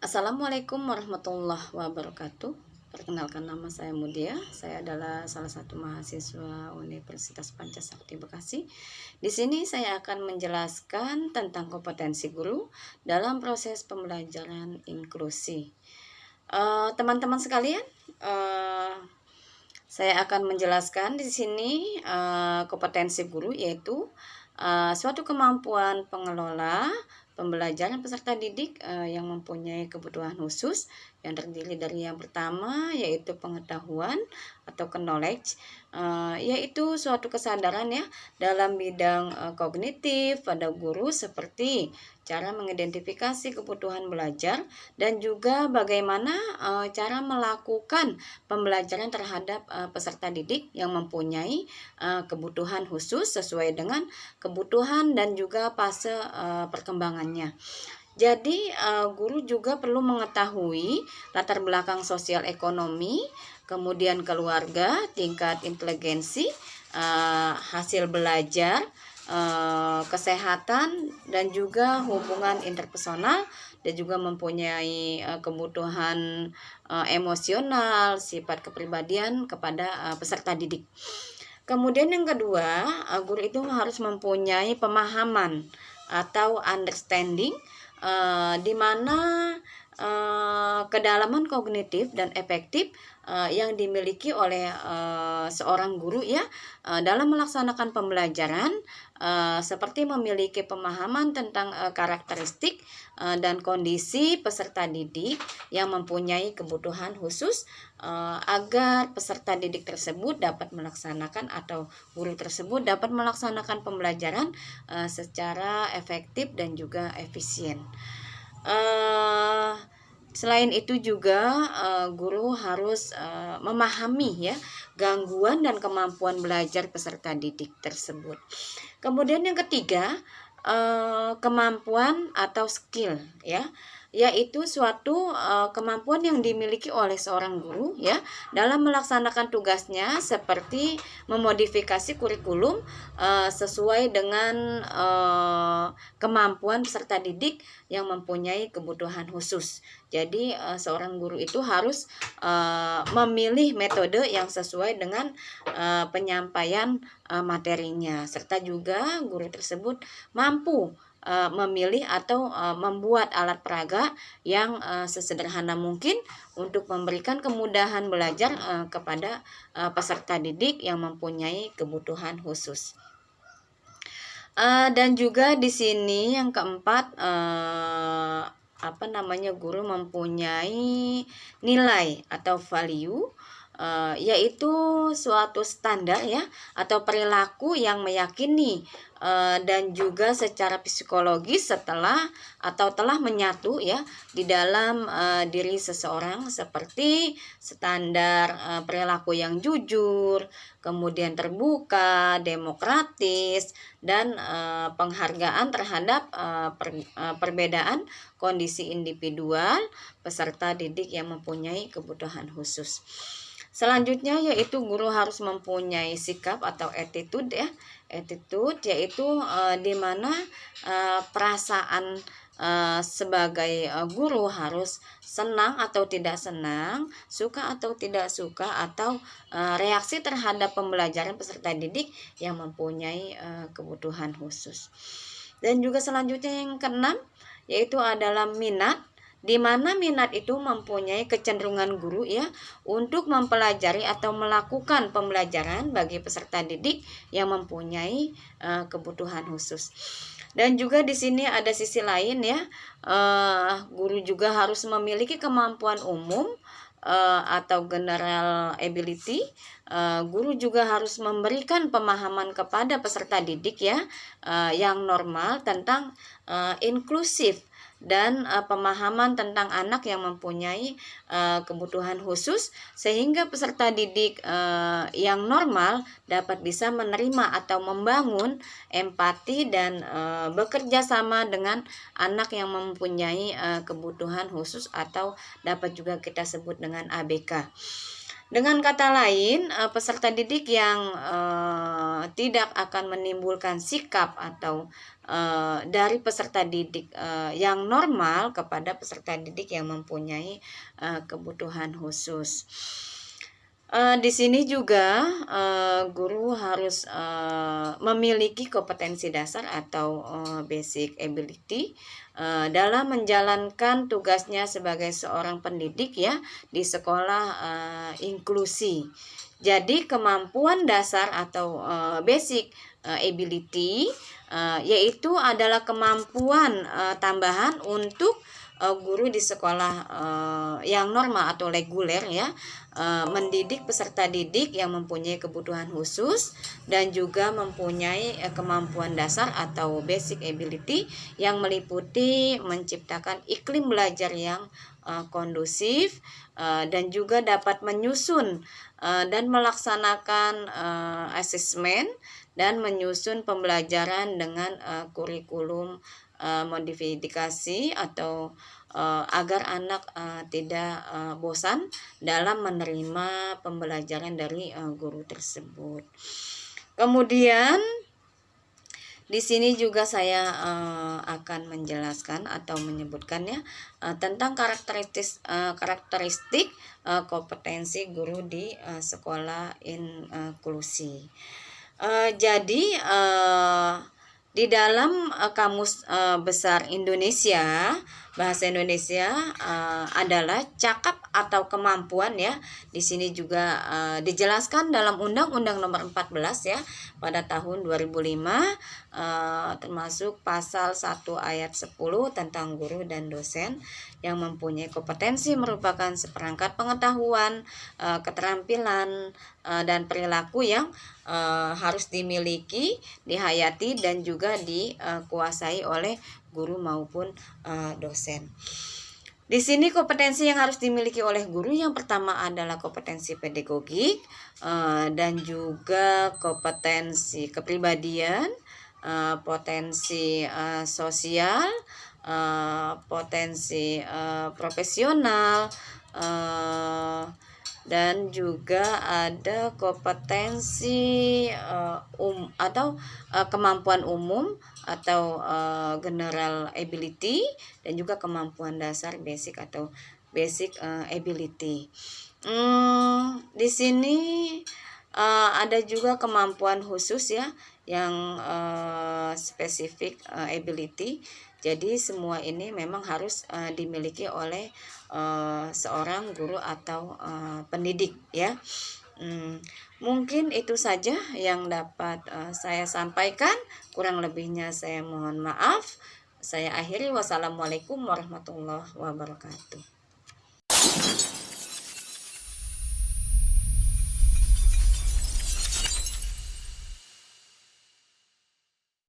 Assalamualaikum warahmatullahi wabarakatuh. Perkenalkan, nama saya Mudia. Saya adalah salah satu mahasiswa Universitas Pancasakti Bekasi. Di sini saya akan menjelaskan tentang kompetensi guru dalam proses pembelajaran inklusi. Teman-teman sekalian, saya akan menjelaskan di sini kompetensi guru, yaitu suatu kemampuan pengelola pembelajaran peserta didik yang mempunyai kebutuhan khusus, yang terdiri dari yang pertama yaitu pengetahuan atau knowledge, yaitu suatu kesadaran ya dalam bidang kognitif pada guru, seperti cara mengidentifikasi kebutuhan belajar dan juga bagaimana cara melakukan pembelajaran terhadap peserta didik yang mempunyai kebutuhan khusus sesuai dengan kebutuhan dan juga fase perkembangannya. Jadi guru juga perlu mengetahui latar belakang sosial ekonomi, kemudian keluarga, tingkat inteligensi, hasil belajar, kesehatan, dan juga hubungan interpersonal, dan juga mempunyai kebutuhan emosional, sifat kepribadian kepada peserta didik. Kemudian yang kedua, guru itu harus mempunyai pemahaman atau understanding, di mana kedalaman kognitif dan efektif yang dimiliki oleh seorang guru ya dalam melaksanakan pembelajaran, seperti memiliki pemahaman tentang karakteristik dan kondisi peserta didik yang mempunyai kebutuhan khusus, agar peserta didik tersebut dapat melaksanakan atau guru tersebut dapat melaksanakan pembelajaran secara efektif dan juga efisien. Selain itu juga guru harus memahami ya gangguan dan kemampuan belajar peserta didik tersebut. Kemudian yang ketiga, kemampuan atau skill ya, yaitu suatu kemampuan yang dimiliki oleh seorang guru ya dalam melaksanakan tugasnya, seperti memodifikasi kurikulum sesuai dengan kemampuan peserta didik yang mempunyai kebutuhan khusus. Jadi seorang guru itu harus memilih metode yang sesuai dengan penyampaian materinya, serta juga guru tersebut mampu memilih atau membuat alat peraga yang sesederhana mungkin untuk memberikan kemudahan belajar kepada peserta didik yang mempunyai kebutuhan khusus. Dan juga di sini yang keempat, guru mempunyai nilai atau value, yaitu suatu standar ya atau perilaku yang meyakini dan juga secara psikologis telah menyatu ya di dalam diri seseorang, seperti standar perilaku yang jujur, kemudian terbuka, demokratis, dan penghargaan terhadap perbedaan kondisi individual peserta didik yang mempunyai kebutuhan khusus. Selanjutnya yaitu guru harus mempunyai sikap atau attitude ya. Attitude yaitu di mana perasaan sebagai guru harus senang atau tidak senang, suka atau tidak suka, atau reaksi terhadap pembelajaran peserta didik yang mempunyai kebutuhan khusus. Dan juga selanjutnya yang keenam yaitu adalah minat, di mana minat itu mempunyai kecenderungan guru ya untuk mempelajari atau melakukan pembelajaran bagi peserta didik yang mempunyai kebutuhan khusus. Dan juga di sini ada sisi lain ya, guru juga harus memiliki kemampuan umum atau general ability. Guru juga harus memberikan pemahaman kepada peserta didik ya yang normal tentang inklusif, dan pemahaman tentang anak yang mempunyai kebutuhan khusus, sehingga peserta didik yang normal dapat bisa menerima atau membangun empati dan bekerja sama dengan anak yang mempunyai kebutuhan khusus, atau dapat juga kita sebut dengan ABK. Dengan kata lain, peserta didik yang tidak akan menimbulkan sikap atau dari peserta didik yang normal kepada peserta didik yang mempunyai kebutuhan khusus. Di sini juga guru harus memiliki kompetensi dasar atau basic ability dalam menjalankan tugasnya sebagai seorang pendidik ya di sekolah inklusi. Jadi kemampuan dasar atau basic ability yaitu adalah kemampuan tambahan untuk guru di sekolah yang normal atau reguler ya, mendidik peserta didik yang mempunyai kebutuhan khusus dan juga mempunyai kemampuan dasar atau basic ability yang meliputi menciptakan iklim belajar yang kondusif dan juga dapat menyusun dan melaksanakan asesmen dan menyusun pembelajaran dengan kurikulum modifikasi atau agar anak tidak bosan dalam menerima pembelajaran dari guru tersebut. Kemudian di sini juga saya akan menjelaskan atau menyebutkan ya tentang karakteristik kompetensi guru di sekolah inklusi. Jadi di dalam Kamus Besar Indonesia, bahasa Indonesia adalah cakap atau kemampuan ya. Di sini juga dijelaskan dalam Undang-Undang Nomor 14 ya pada tahun 2005 termasuk pasal 1 ayat 10 tentang guru dan dosen yang mempunyai kompetensi merupakan seperangkat pengetahuan, keterampilan dan perilaku yang harus dimiliki, dihayati dan juga dikuasai oleh guru maupun dosen. Di sini kompetensi yang harus dimiliki oleh guru yang pertama adalah kompetensi pedagogik dan juga kompetensi kepribadian, potensi sosial, potensi profesional, dan juga ada kompetensi atau kemampuan umum atau general ability dan juga kemampuan dasar basic atau basic ability. Di sini ada juga kemampuan khusus ya yang spesifik ability. Jadi semua ini memang harus dimiliki oleh seorang guru atau pendidik ya. Mungkin itu saja yang dapat saya sampaikan. Kurang lebihnya saya mohon maaf. Saya akhiri. Wassalamualaikum warahmatullahi wabarakatuh.